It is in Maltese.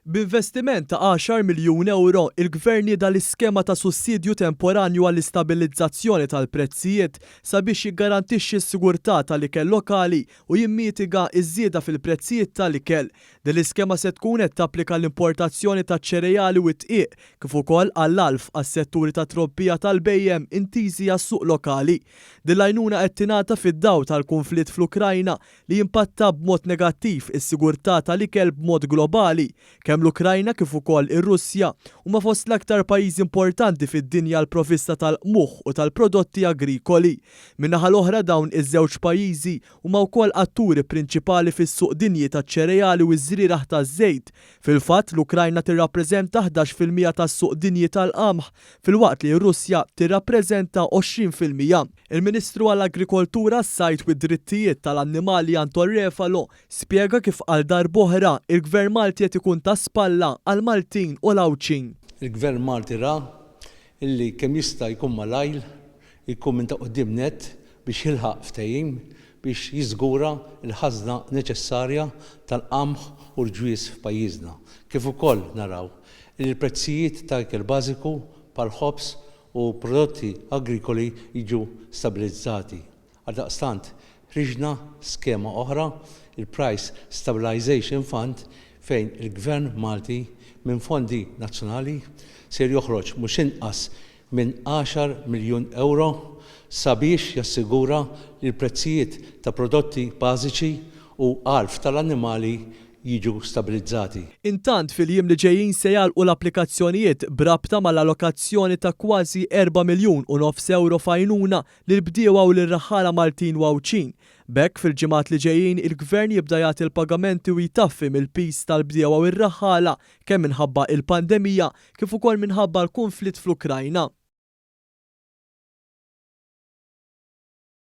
B'investiment ta' 10 miljun euro, il-Gvern jida l-iskema ta' sussidju temporanju għall-istabilizzazzjoni tal-prezzijiet sabiex jiggarantixxi s-sigurtà tal-ikel lokali u jimmitiga iż-żieda fil-prezzijiet tal-ikel. Din l-iskema se tkun qed tapplika l-importazzjoni ta' ċereali u tqiq kif ukoll għall-alf għas-setturi ta' trobbija tal-bejjem intiżi għas-suq lokali. Din l-għajnuna qed tingħata fid-dawl tal-kunflitt fl-Ukrajna li jimpatta b'mod negattiv is-sigurtà tal-ikel b'mod globali. Kemm l-Ukrajna kif ukoll ir-Russja huma fost l-aktar pajjiżi importanti fid-dinja l-provvista tal-qmugħ u tal-prodotti agrikoli. Min-naħa l-oħra dawn iż-żewġ pajjiżi huma wkoll atturi prinċipali fis-suq dinji taċ-ċereali u ż-żrieħ taż-żejt. Fil-fatt l-Ukrajna tirrappreżenta 11% tas-suq dinji tal-qamħ, filwaqt li r-Russja tirrappreżenta 20%. Il-Ministru għall-Agrikoltura, s-Sajt u d-Drittijiet tal-Annimali Anton Refalo spjega kif għal darb'oħra il-Gvern Malti qed ikun ta' spalla għal Maltin u l-Awċin. Il-Gvern Malti ra illi kemm jista' jkun malajl jkun minn ta' quddiem nett biex jilħaq ftehim biex jiżgura l-ħażna neċessarja tal-qamħ u l-ġwies f'pajjiżna. Kif ukoll naraw il-prezzijiet ta' ikel bażiku bħall-ħobż u prodotti agrikoli jiġu stabilizzati. Għaldaqstant ħriġna skema oħra, il-Price Stabilization Fund, fejn il-Gvern Malti minn fondi nazzjonali ser joħroġ mhux inqas minn 10 miljun euro sabiex jassigura li l-prezzijiet ta' prodotti bażiċi u għalf tal-annimali jiġu stabilizzati. Intant fil-jiem li ġejjin se jgħalqu l-applikazzjonijiet brabta mal-allokazzjoni ta' kważi 4 miljun u nofs euro fajnuna lil bdiewa u lir-raħala Maltin u Awċin. B'hekk fil-ġimgħat li ġejjin il-Gvern jibda jagħti l-pagamenti u jtaffi mill-pis tal-bdiewa u r-raħala kemm minħabba il-pandemija kif ukoll minħabba l-konflitt fl-Ukrajna.